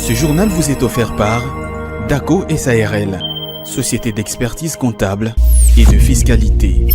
Ce journal vous est offert par DACO SARL, société d'expertise comptable et de fiscalité.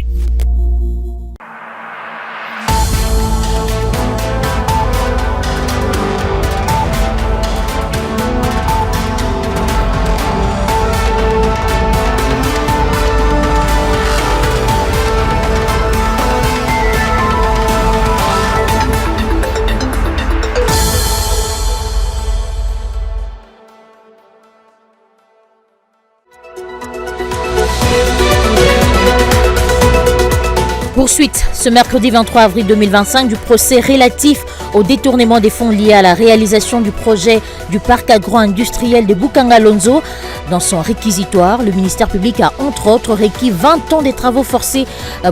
Poursuite ce mercredi 23 avril 2025 du procès relatif au détournement des fonds liés à la réalisation du projet du parc agro-industriel de Boukangalonzo. Dans son réquisitoire, le ministère public a entre autres requis 20 ans des travaux forcés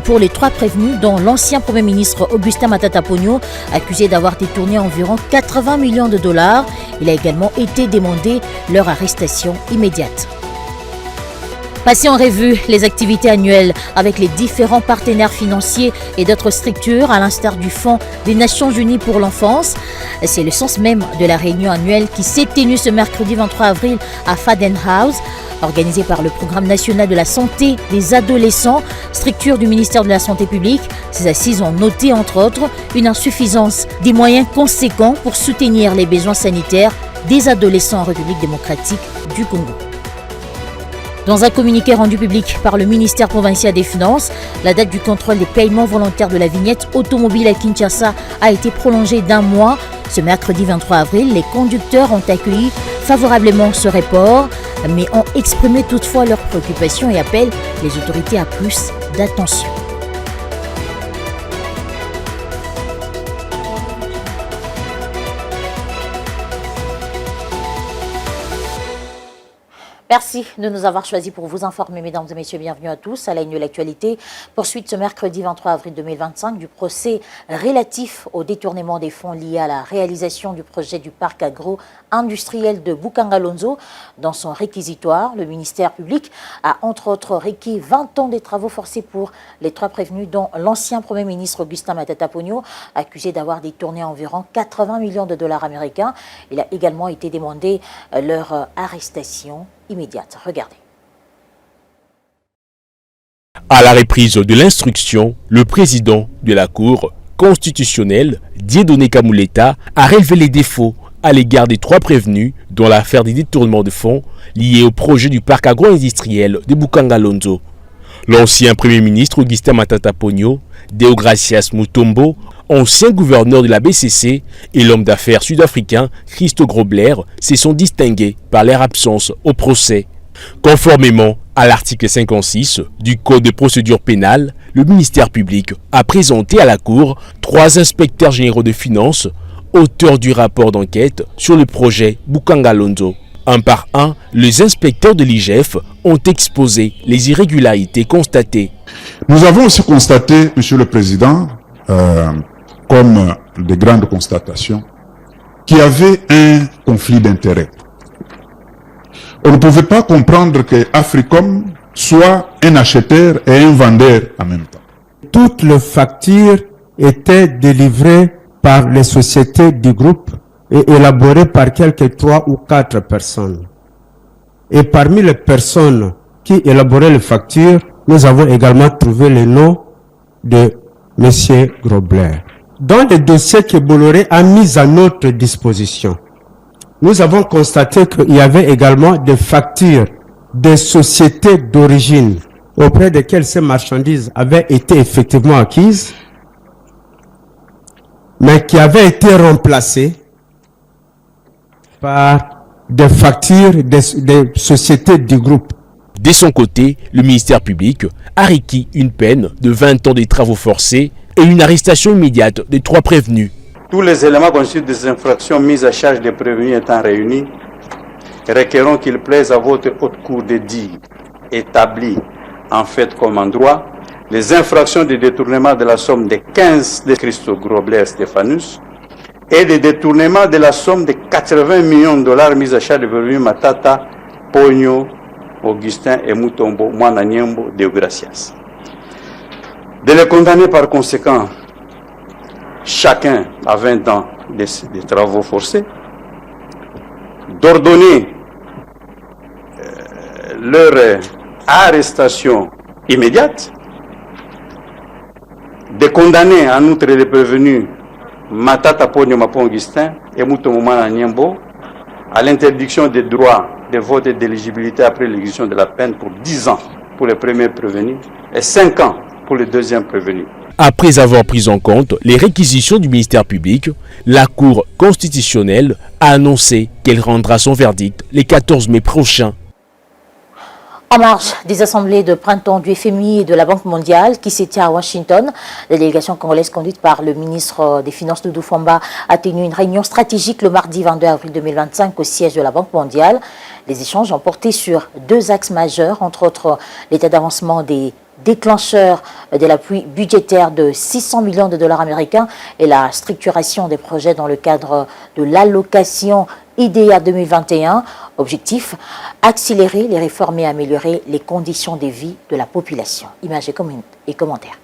pour les 3 prévenus, dont l'ancien Premier ministre Augustin Matata Ponyo, accusé d'avoir détourné environ 80 millions de dollars. Il a également été demandé leur arrestation immédiate. Passez en revue les activités annuelles avec les différents partenaires financiers et d'autres structures, à l'instar du Fonds des Nations Unies pour l'enfance. C'est le sens même de la réunion annuelle qui s'est tenue ce mercredi 23 avril à Faden House, organisée par le Programme national de la santé des adolescents, structure du ministère de la Santé publique. Ces assises ont noté, entre autres, une insuffisance des moyens conséquents pour soutenir les besoins sanitaires des adolescents en République démocratique du Congo. Dans un communiqué rendu public par le ministère provincial des Finances, la date du contrôle des paiements volontaires de la vignette automobile à Kinshasa a été prolongée d'1 mois. Ce mercredi 23 avril, les conducteurs ont accueilli favorablement ce report, mais ont exprimé toutefois leurs préoccupations et appellent les autorités à plus d'attention. Merci de nous avoir choisis pour vous informer, mesdames et messieurs. Bienvenue à tous à la une de l'actualité. Poursuite ce mercredi 23 avril 2025 du procès relatif au détournement des fonds liés à la réalisation du projet du parc agro-industriel de Boukangalonzo. Dans son réquisitoire, le ministère public a entre autres requis 20 ans des travaux forcés pour les 3 prévenus, dont l'ancien Premier ministre Augustin Matata Ponyo, accusé d'avoir détourné environ 80 millions de dollars américains. Il a également été demandé leur arrestation immédiate. Regardez. À la reprise de l'instruction, le président de la Cour constitutionnelle, Dieudonné Kamuleta, a relevé les défauts à l'égard des 3 prévenus dans l'affaire des détournements de fonds liés au projet du parc agro-industriel de Boukangalonzo. L'ancien Premier ministre Augustin Matata Ponyo, Deogracias Mutombo, ancien gouverneur de la BCC, et l'homme d'affaires sud-africain Christo Grobler se sont distingués par leur absence au procès. Conformément à l'article 56 du Code de procédure pénale, le ministère public a présenté à la Cour 3 inspecteurs généraux de finances, auteurs du rapport d'enquête sur le projet Boukangalonzo. Un par un, les inspecteurs de l'IGF ont exposé les irrégularités constatées. Nous avons aussi constaté, Monsieur le Président, comme de grandes constatations, qu'il y avait un conflit d'intérêts. On ne pouvait pas comprendre que Africom soit un acheteur et un vendeur en même temps. Toutes les factures étaient délivrées par les sociétés du groupe et élaborées par quelques 3 ou 4 personnes. Et parmi les personnes qui élaboraient les factures, nous avons également trouvé le nom de M. Grobler. Dans le dossier que Bolloré a mis à notre disposition, nous avons constaté qu'il y avait également des factures des sociétés d'origine auprès desquelles ces marchandises avaient été effectivement acquises, mais qui avaient été remplacées par des factures des sociétés du groupe. De son côté, le ministère public a requis une peine de 20 ans de travaux forcés et une arrestation immédiate des 3 prévenus. Tous les éléments constitutifs des infractions mises à charge des prévenus étant réunis, requérons qu'il plaise à votre haute cour de dire, établi en fait comme en droit, les infractions de détournement de la somme de 15 de Christo Grobler Stéphanus et de détournement de la somme de 80 millions de dollars mis à charge de prévenus Matata, Ponyo, Augustin et Mutombo, Mwananyembo, Deogracias. De les condamner par conséquent, chacun à 20 ans de travaux forcés, d'ordonner leur arrestation immédiate, de condamner en outre les prévenus Matata Ponyo Mapon-Augustin et Moutomoumana Niembo à l'interdiction des droits de vote et d'éligibilité après l'exécution de la peine pour 10 ans pour les premiers prévenus et 5 ans pour les deuxièmes prévenus. Après avoir pris en compte les réquisitions du ministère public, la Cour constitutionnelle a annoncé qu'elle rendra son verdict le 14 mai prochain. En marge des assemblées de printemps du FMI et de la Banque mondiale qui se tient à Washington, la délégation congolaise conduite par le ministre des Finances Doudou Famba a tenu une réunion stratégique le mardi 22 avril 2025 au siège de la Banque mondiale. Les échanges ont porté sur 2 axes majeurs, entre autres l'état d'avancement des déclencheurs de l'appui budgétaire de 600 millions de dollars américains et la structuration des projets dans le cadre de l'allocation IDEA 2021. Objectif, accélérer les réformes et améliorer les conditions de vie de la population. Images et commentaires.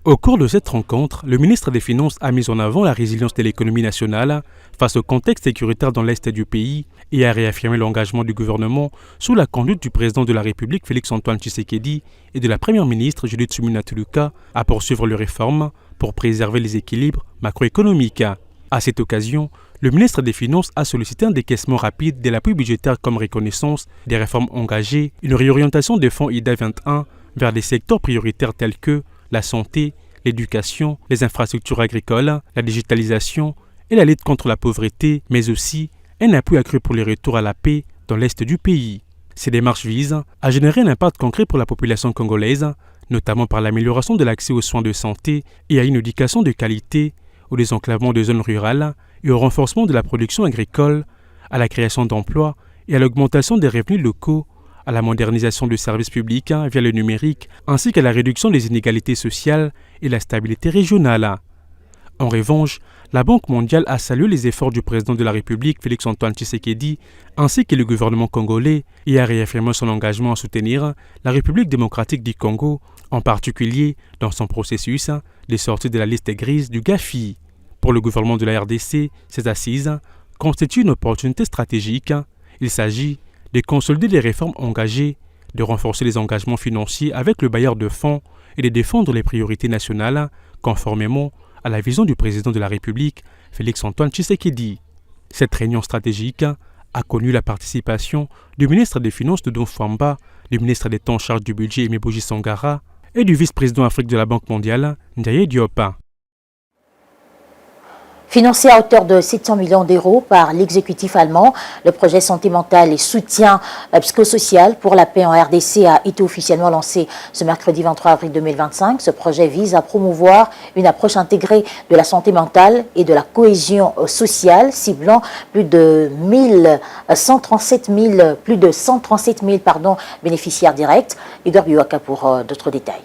Au cours de cette rencontre, le ministre des Finances a mis en avant la résilience de l'économie nationale face au contexte sécuritaire dans l'Est du pays et a réaffirmé l'engagement du gouvernement sous la conduite du président de la République Félix-Antoine Tshisekedi et de la première ministre Judith Suminwa Tuluka à poursuivre les réformes pour préserver les équilibres macroéconomiques. À cette occasion, le ministre des Finances a sollicité un décaissement rapide de l'appui budgétaire comme reconnaissance des réformes engagées, une réorientation des fonds IDA 21 vers des secteurs prioritaires tels que la santé, l'éducation, les infrastructures agricoles, la digitalisation et la lutte contre la pauvreté, mais aussi un appui accru pour les retours à la paix dans l'Est du pays. Ces démarches visent à générer un impact concret pour la population congolaise, notamment par l'amélioration de l'accès aux soins de santé et à une éducation de qualité, au désenclavement des zones rurales et au renforcement de la production agricole, à la création d'emplois et à l'augmentation des revenus locaux, à la modernisation des services publics via le numérique, ainsi qu'à la réduction des inégalités sociales et la stabilité régionale. En revanche, la Banque mondiale a salué les efforts du président de la République, Félix-Antoine Tshisekedi, ainsi que le gouvernement congolais, et a réaffirmé son engagement à soutenir la République démocratique du Congo, en particulier dans son processus de sortie de la liste grise du GAFI. Pour le gouvernement de la RDC, ces assises constituent une opportunité stratégique. Il s'agit de consolider les réformes engagées, de renforcer les engagements financiers avec le bailleur de fonds et de défendre les priorités nationales conformément à la vision du président de la République, Félix-Antoine Tshisekedi. Cette réunion stratégique a connu la participation du ministre des Finances Doudou Famba, du ministre d'État en charge du budget Emeboji Sangara et du vice-président Afrique de la Banque mondiale, Ndiaye Diop. Financé à hauteur de 700 millions d'euros par l'exécutif allemand, le projet santé mentale et soutien psychosocial pour la paix en RDC a été officiellement lancé ce mercredi 23 avril 2025. Ce projet vise à promouvoir une approche intégrée de la santé mentale et de la cohésion sociale, ciblant plus de 137 000 bénéficiaires directs. Igor Biwaka pour d'autres détails.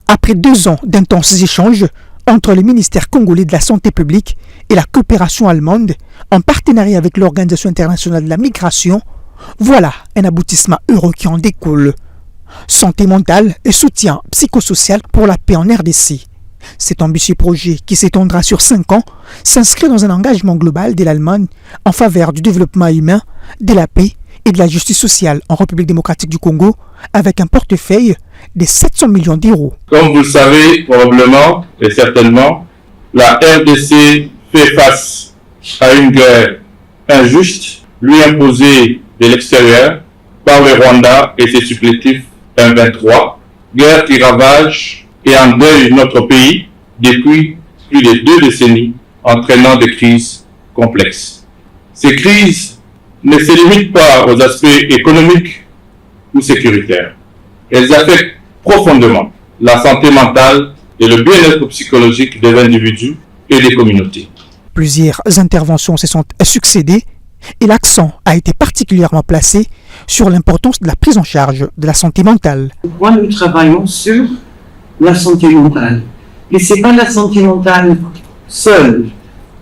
Après 2 ans d'intenses échanges entre le ministère congolais de la Santé publique et la coopération allemande, en partenariat avec l'Organisation internationale de la migration, voilà un aboutissement heureux qui en découle. Santé mentale et soutien psychosocial pour la paix en RDC. Cet ambitieux projet, qui s'étendra sur 5 ans, s'inscrit dans un engagement global de l'Allemagne en faveur du développement humain, de la paix et de la justice sociale en République démocratique du Congo, avec un portefeuille de 700 millions d'euros. Comme vous le savez probablement et certainement, la RDC fait face à une guerre injuste, lui imposée de l'extérieur par le Rwanda et ses supplétifs M23, guerre qui ravage et endeuille notre pays depuis plus de 2 décennies, entraînant des crises complexes. Ces crises ne se limitent pas aux aspects économiques ou sécuritaires. Elles affectent profondément la santé mentale et le bien-être psychologique des individus et des communautés. Plusieurs interventions se sont succédées et l'accent a été particulièrement placé sur l'importance de la prise en charge de la santé mentale. Moi, nous travaillons sur la santé mentale. Et ce n'est pas la santé mentale seule.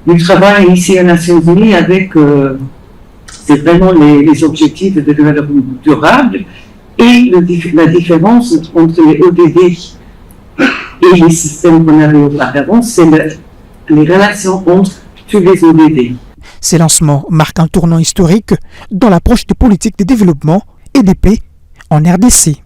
Nous travaillons ici aux Nations Unies avec c'est vraiment les objectifs de développement durable et la différence entre les ODD et les systèmes qu'on avait auparavant, c'est les relations entre tous les ODD. Ces lancements marquent un tournant historique dans l'approche des politiques de développement et de paix en RDC.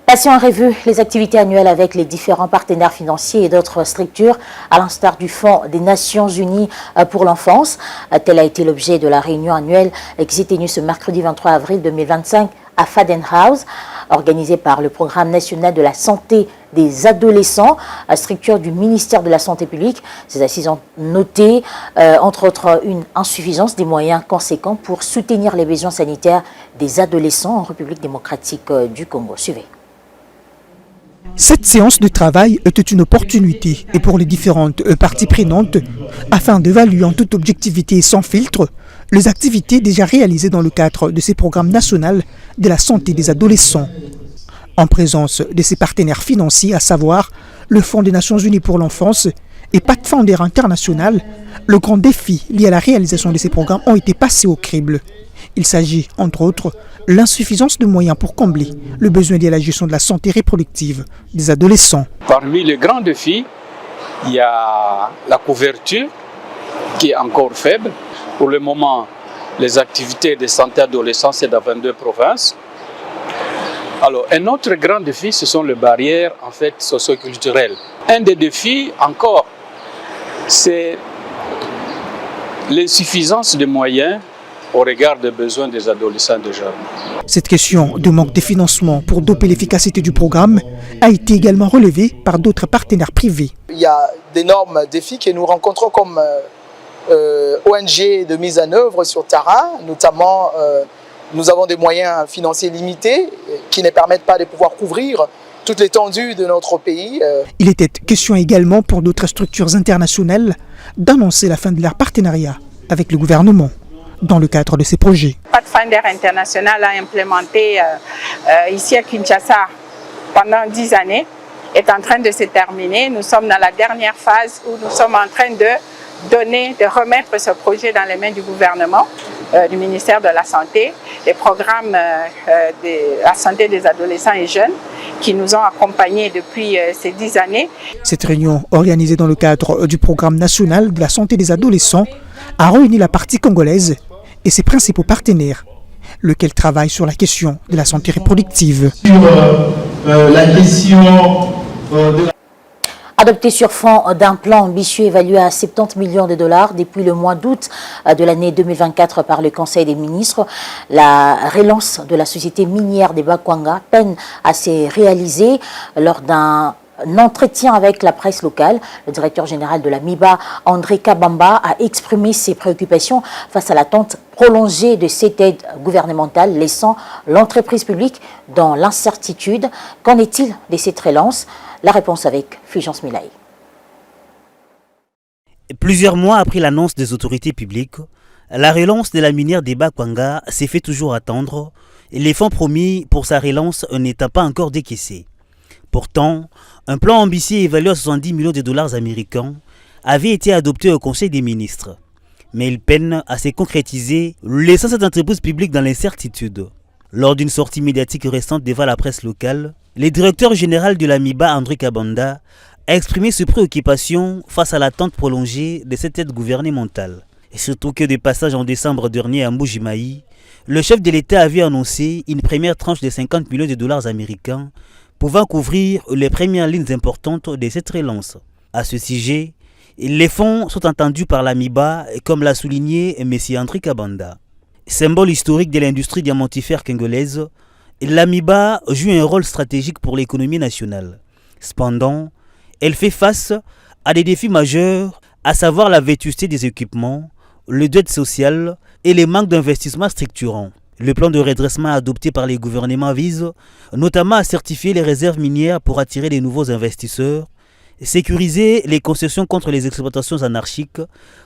Passons en revue les activités annuelles avec les différents partenaires financiers et d'autres structures, à l'instar du Fonds des Nations Unies pour l'enfance. Tel a été l'objet de la réunion annuelle qui s'est tenue ce mercredi 23 avril 2025 à Fadenhouse, organisée par le Programme national de la santé des adolescents, structure du ministère de la Santé publique. Ces assises ont noté, entre autres, une insuffisance des moyens conséquents pour soutenir les besoins sanitaires des adolescents en République démocratique du Congo. Suivez. Cette séance de travail était une opportunité et pour les différentes parties prenantes afin d'évaluer en toute objectivité et sans filtre les activités déjà réalisées dans le cadre de ces programmes nationaux de la santé des adolescents. En présence de ses partenaires financiers, à savoir le Fonds des Nations Unies pour l'enfance et Pathfinder International, le grand défi lié à la réalisation de ces programmes ont été passés au crible. Il s'agit, entre autres, l'insuffisance de moyens pour combler le besoin lié à la gestion de la santé reproductive des adolescents. Parmi les grands défis, il y a la couverture qui est encore faible. Pour le moment, les activités de santé adolescents, c'est dans 22 provinces. Alors, un autre grand défi, ce sont les barrières socioculturelles. Un des défis encore, c'est l'insuffisance de moyens au regard des besoins des adolescents et des jeunes. Cette question de manque de financement pour doper l'efficacité du programme a été également relevée par d'autres partenaires privés. Il y a d'énormes défis que nous rencontrons comme ONG de mise en œuvre sur terrain, notamment nous avons des moyens financiers limités qui ne permettent pas de pouvoir couvrir toute l'étendue de notre pays. Il était question également pour d'autres structures internationales d'annoncer la fin de leur partenariat avec le gouvernement dans le cadre de ces projets. Pathfinder International a implémenté ici à Kinshasa pendant 10 années, est en train de se terminer. Nous sommes dans la dernière phase où nous sommes en train de remettre ce projet dans les mains du gouvernement, du ministère de la Santé, des programmes de la santé des adolescents et jeunes qui nous ont accompagnés depuis ces 10 années. Cette réunion, organisée dans le cadre du Programme national de la santé des adolescents, a réuni la partie congolaise et ses principaux partenaires, lequel travaille sur la question de la santé reproductive. Sur la question Adopté sur fond d'un plan ambitieux évalué à 70 millions de dollars depuis le mois d'août de l'année 2024 par le Conseil des ministres, la relance de la société minière des Bakwanga peine à se réaliser lors d'un entretien avec la presse locale. Le directeur général de la MIBA, André Kabamba, a exprimé ses préoccupations face à l'attente prolongée de cette aide gouvernementale, laissant l'entreprise publique dans l'incertitude. Qu'en est-il de cette relance? La réponse avec Fulgence Milaï. Plusieurs mois après l'annonce des autorités publiques, la relance de la minière des Bakwanga s'est fait toujours attendre, et les fonds promis pour sa relance n'étant pas encore décaissés. Pourtant, un plan ambitieux évalué à 70 millions de dollars américains avait été adopté au Conseil des ministres. Mais il peine à se concrétiser, laissant cette entreprise publique dans l'incertitude. Lors d'une sortie médiatique récente devant la presse locale, le directeur général de la MIBA, André Kabanda, a exprimé ses préoccupations face à l'attente prolongée de cette aide gouvernementale. Et surtout que de passage en décembre dernier à Mbujimaï, le chef de l'État avait annoncé une première tranche de 50 millions de dollars américains pouvant couvrir les premières lignes importantes de cette relance. À ce sujet, les fonds sont entendus par la MIBA, comme l'a souligné M. André Kabanda. Symbole historique de l'industrie diamantifère congolaise, la MIBA joue un rôle stratégique pour l'économie nationale. Cependant, elle fait face à des défis majeurs, à savoir la vétusté des équipements, le dette social et les manques d'investissement structurants. Le plan de redressement adopté par les gouvernements vise notamment à certifier les réserves minières pour attirer de nouveaux investisseurs, sécuriser les concessions contre les exploitations anarchiques,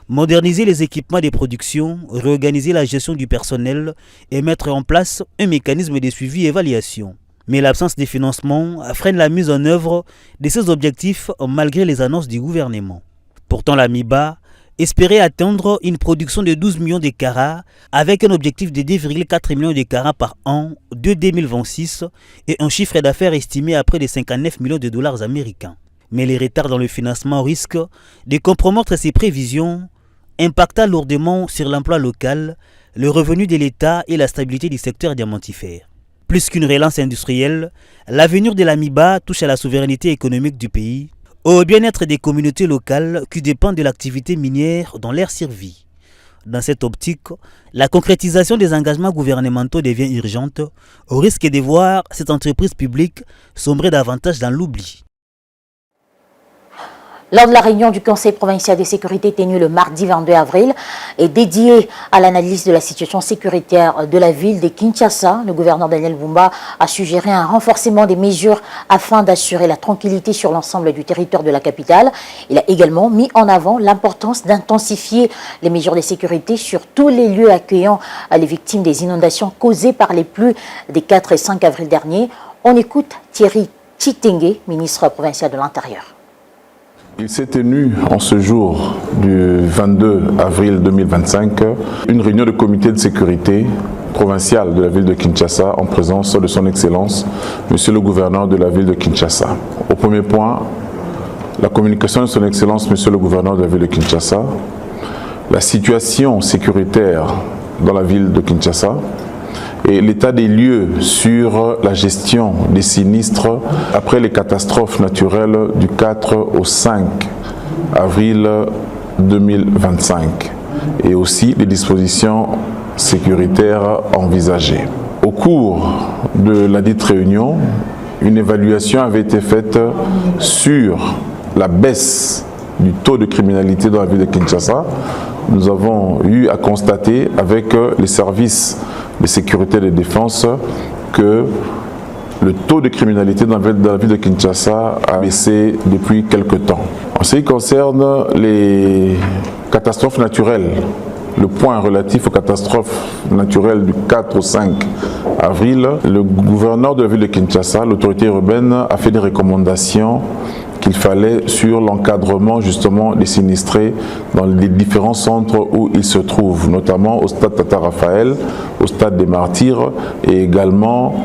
moderniser les équipements de production, réorganiser la gestion du personnel et mettre en place un mécanisme de suivi et évaluation. Mais l'absence de financement freine la mise en œuvre de ces objectifs malgré les annonces du gouvernement. Pourtant, la MIBA espérait atteindre une production de 12 millions de carats avec un objectif de 2,4 millions de carats par an de 2026 et un chiffre d'affaires estimé à près de 59 millions de dollars américains. Mais les retards dans le financement risquent de compromettre ces prévisions, impactant lourdement sur l'emploi local, le revenu de l'État et la stabilité du secteur diamantifère. Plus qu'une relance industrielle, l'avenir de l'AMIBA touche à la souveraineté économique du pays, au bien-être des communautés locales qui dépendent de l'activité minière dans leur survie. Dans cette optique, la concrétisation des engagements gouvernementaux devient urgente, au risque de voir cette entreprise publique sombrer davantage dans l'oubli. Lors de la réunion du Conseil provincial de sécurité tenue le mardi 22 avril et dédiée à l'analyse de la situation sécuritaire de la ville de Kinshasa, le gouverneur Daniel Bumba a suggéré un renforcement des mesures afin d'assurer la tranquillité sur l'ensemble du territoire de la capitale. Il a également mis en avant l'importance d'intensifier les mesures de sécurité sur tous les lieux accueillant les victimes des inondations causées par les pluies des 4 et 5 avril dernier. On écoute Thierry Chitenge, ministre provincial de l'Intérieur. Il s'est tenu en ce jour du 22 avril 2025 une réunion de comité de sécurité provincial de la ville de Kinshasa en présence de son Excellence, Monsieur le gouverneur de la ville de Kinshasa. Au premier point, la communication de son Excellence, Monsieur le gouverneur de la ville de Kinshasa, la situation sécuritaire dans la ville de Kinshasa, et l'état des lieux sur la gestion des sinistres après les catastrophes naturelles du 4 au 5 avril 2025 et aussi les dispositions sécuritaires envisagées. Au cours de la dite réunion, une évaluation avait été faite sur la baisse du taux de criminalité dans la ville de Kinshasa. Nous avons eu à constater avec les services de sécurité et de défense que le taux de criminalité dans la ville de Kinshasa a baissé depuis quelque temps. En ce qui concerne les catastrophes naturelles, le point relatif aux catastrophes naturelles du 4 au 5 avril, le gouverneur de la ville de Kinshasa, l'autorité urbaine, a fait des recommandations qu'il fallait sur l'encadrement justement des sinistrés dans les différents centres où ils se trouvent, notamment au stade Tata Raphaël, au stade des Martyrs et également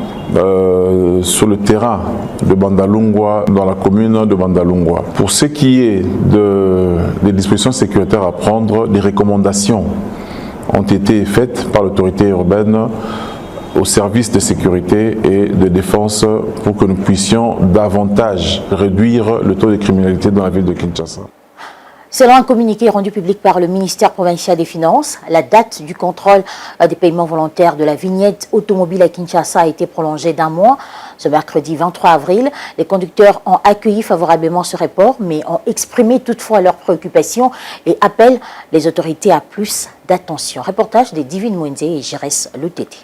sur le terrain de Bandalungwa, dans la commune de Bandalungwa. Pour ce qui est des dispositions sécuritaires à prendre, des recommandations ont été faites par l'autorité urbaine aux services de sécurité et de défense pour que nous puissions davantage réduire le taux de criminalité dans la ville de Kinshasa. Selon un communiqué rendu public par le ministère provincial des Finances, la date du contrôle des paiements volontaires de la vignette automobile à Kinshasa a été prolongée d'1 mois. Ce mercredi 23 avril, les conducteurs ont accueilli favorablement ce report, mais ont exprimé toutefois leurs préoccupations et appellent les autorités à plus d'attention. Reportage de Divine Mwenze et Jérès Letété.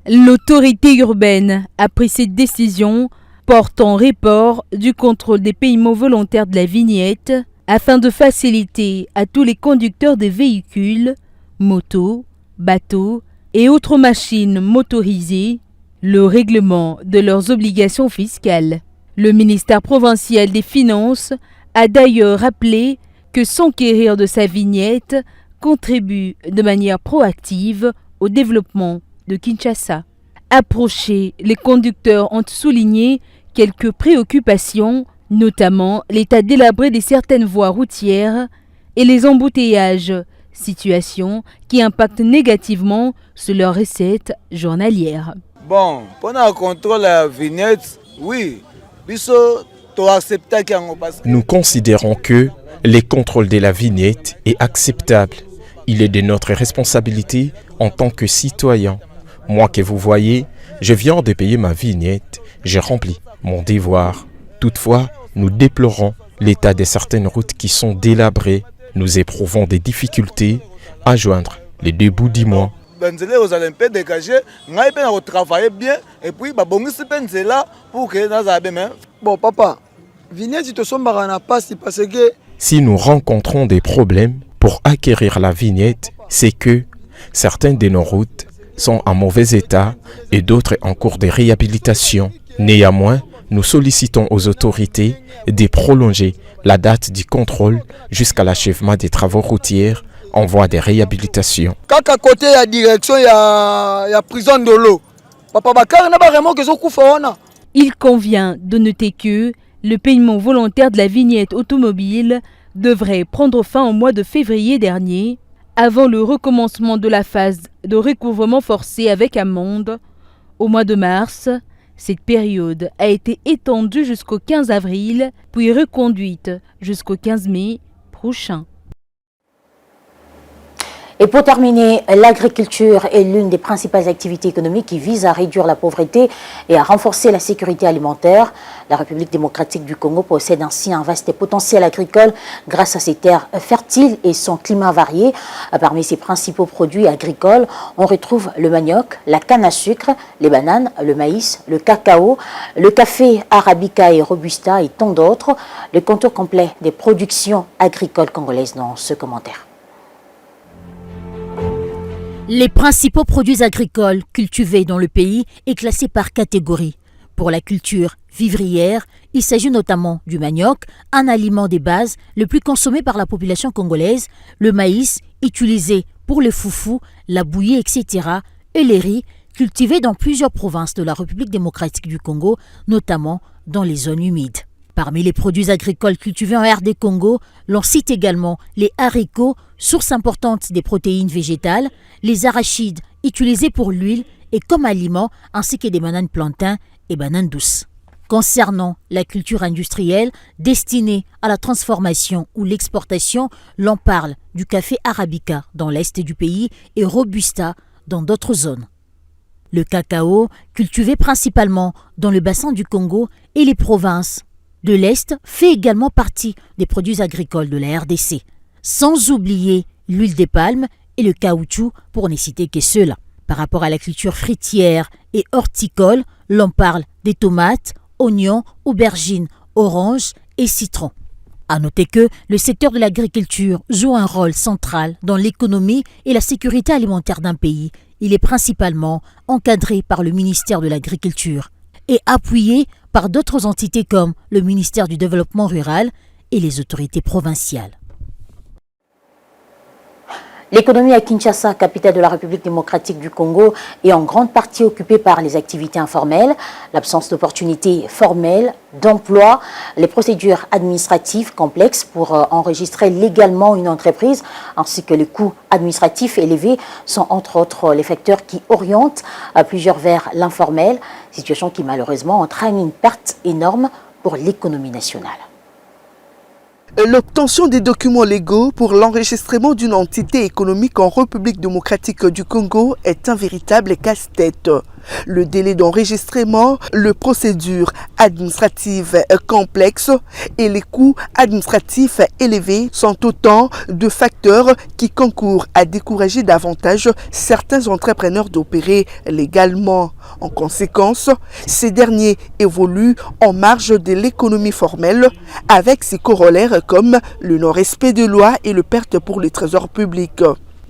L'autorité urbaine a pris cette décision portant report du contrôle des paiements volontaires de la vignette afin de faciliter à tous les conducteurs de véhicules, motos, bateaux et autres machines motorisées le règlement de leurs obligations fiscales. Le ministère provincial des Finances a d'ailleurs rappelé que s'enquérir de sa vignette contribue de manière proactive au développement de Kinshasa. Approchés, les conducteurs ont souligné quelques préoccupations, notamment l'état délabré de certaines voies routières et les embouteillages, situation qui impacte négativement sur leurs recettes journalières. Bon, pendant le contrôle de la vignette, oui, nous considérons que les contrôles de la vignette est acceptable. Il est de notre responsabilité en tant que citoyen. Moi que vous voyez, je viens de payer ma vignette, j'ai rempli mon devoir. Toutefois, nous déplorons l'état de certaines routes qui sont délabrées. Nous éprouvons des difficultés à joindre les deux bouts du mois. Bon, papa, vignette, parce que si nous rencontrons des problèmes pour acquérir la vignette, c'est que certaines de nos routes sont en mauvais état et d'autres en cours de réhabilitation. Néanmoins, nous sollicitons aux autorités de prolonger la date du contrôle jusqu'à l'achèvement des travaux routiers en voie de réhabilitation. Quand à côté la direction, il y a prison de l'eau. Papa Bakar n'a pas vraiment que ça. Il convient de noter que le paiement volontaire de la vignette automobile devrait prendre fin au mois de février dernier, avant le recommencement de la phase de recouvrement forcé avec amende au mois de mars. Cette période a été étendue jusqu'au 15 avril, puis reconduite jusqu'au 15 mai prochain. Et pour terminer, l'agriculture est l'une des principales activités économiques qui vise à réduire la pauvreté et à renforcer la sécurité alimentaire. La République démocratique du Congo possède ainsi un vaste potentiel agricole grâce à ses terres fertiles et son climat varié. Parmi ses principaux produits agricoles, on retrouve le manioc, la canne à sucre, les bananes, le maïs, le cacao, le café arabica et robusta et tant d'autres. Le contour complet des productions agricoles congolaises dans ce commentaire. Les principaux produits agricoles cultivés dans le pays est classé par catégorie. Pour la culture vivrière, il s'agit notamment du manioc, un aliment de base le plus consommé par la population congolaise, le maïs, utilisé pour le foufou, la bouillie, etc., et les riz, cultivés dans plusieurs provinces de la République démocratique du Congo, notamment dans les zones humides. Parmi les produits agricoles cultivés en RD Congo, l'on cite également les haricots, source importante des protéines végétales, les arachides utilisés pour l'huile et comme aliment, ainsi que des bananes plantains et bananes douces. Concernant la culture industrielle destinée à la transformation ou l'exportation, l'on parle du café arabica dans l'est du pays et robusta dans d'autres zones. Le cacao, cultivé principalement dans le bassin du Congo et les provinces de l'Est, fait également partie des produits agricoles de la RDC. Sans oublier l'huile des palmes et le caoutchouc pour ne citer que ceux-là. Par rapport à la culture fruitière et horticole, l'on parle des tomates, oignons, aubergines, oranges et citrons. À noter que le secteur de l'agriculture joue un rôle central dans l'économie et la sécurité alimentaire d'un pays. Il est principalement encadré par le ministère de l'Agriculture et appuyé par d'autres entités comme le ministère du Développement rural et les autorités provinciales. L'économie à Kinshasa, capitale de la République démocratique du Congo, est en grande partie occupée par les activités informelles, l'absence d'opportunités formelles, d'emploi, les procédures administratives complexes pour enregistrer légalement une entreprise, ainsi que les coûts administratifs élevés sont entre autres les facteurs qui orientent plusieurs vers l'informel, situation qui malheureusement entraîne une perte énorme pour l'économie nationale. L'obtention des documents légaux pour l'enregistrement d'une entité économique en République démocratique du Congo est un véritable casse-tête. Le délai d'enregistrement, les procédures administratives complexes et les coûts administratifs élevés sont autant de facteurs qui concourent à décourager davantage certains entrepreneurs d'opérer légalement. En conséquence, ces derniers évoluent en marge de l'économie formelle avec ses corollaires comme le non-respect de lois et le perte pour les trésors publics.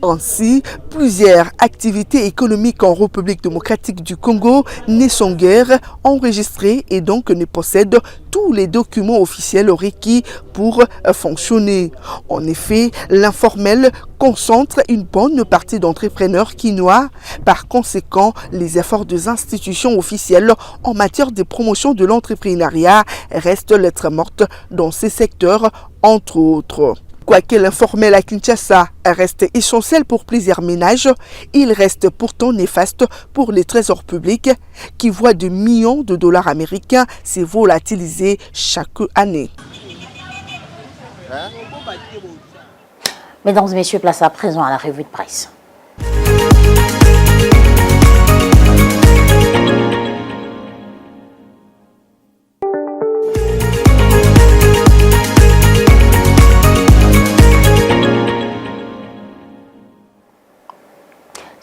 Ainsi, plusieurs activités économiques en République démocratique du Congo ne sont guère enregistrées et donc ne possèdent tous les documents officiels requis pour fonctionner. En effet, l'informel concentre une bonne partie d'entrepreneurs qui noient. Par conséquent, les efforts des institutions officielles en matière de promotion de l'entrepreneuriat restent lettre morte dans ces secteurs, entre autres. Quoique l'informel à Kinshasa reste essentiel pour plusieurs ménages, il reste pourtant néfaste pour les trésors publics qui voient de millions de dollars américains se volatiliser chaque année. Mesdames et messieurs, place à présent à la revue de presse.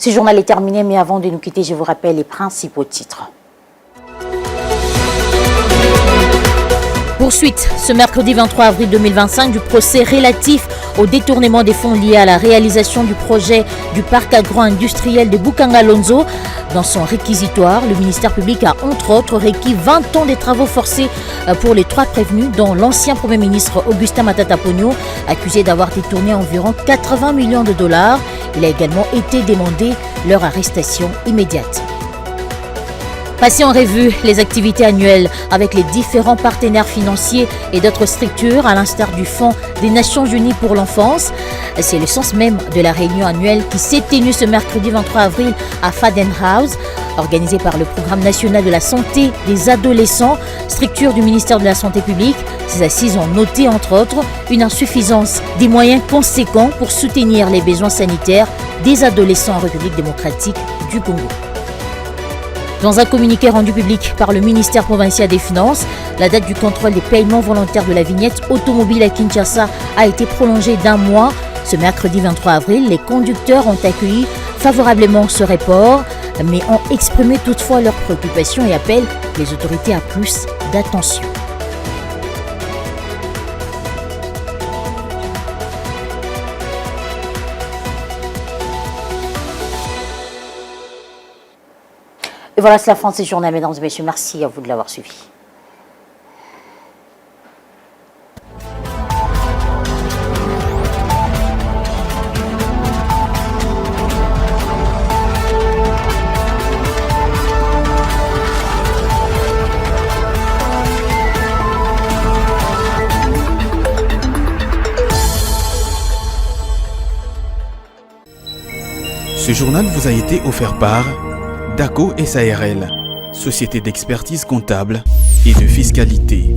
Ce journal est terminé, mais avant de nous quitter, je vous rappelle les principaux titres. Poursuite ce mercrédit 23 avril 2025 du procès relatif au détournement des fonds liés à la réalisation du projet du parc agro-industriel de Bukanga-Lonzo. Dans son réquisitoire, le ministère public a entre autres requis 20 ans de travaux forcés pour les 3 prévenus, dont l'ancien Premier ministre Augustin Matata Ponyo, accusé d'avoir détourné environ 80 millions de dollars. Il a également été demandé leur arrestation immédiate. Passer en revue les activités annuelles avec les différents partenaires financiers et d'autres structures, à l'instar du Fonds des Nations Unies pour l'enfance. C'est le sens même de la réunion annuelle qui s'est tenue ce mercredi 23 avril à Fadenhouse, organisée par le Programme national de la santé des adolescents, structure du ministère de la Santé publique. Ces assises ont noté, entre autres, une insuffisance des moyens conséquents pour soutenir les besoins sanitaires des adolescents en République démocratique du Congo. Dans un communiqué rendu public par le ministère provincial des Finances, la date du contrôle des paiements volontaires de la vignette automobile à Kinshasa a été prolongée d'1 mois. Ce mercredi 23 avril, les conducteurs ont accueilli favorablement ce report, mais ont exprimé toutefois leurs préoccupations et appellent les autorités à plus d'attention. Et voilà, c'est la fin de ces journées, mesdames et messieurs. Merci à vous de l'avoir suivi. Ce journal vous a été offert par DACO SARL, société d'expertise comptable et de fiscalité.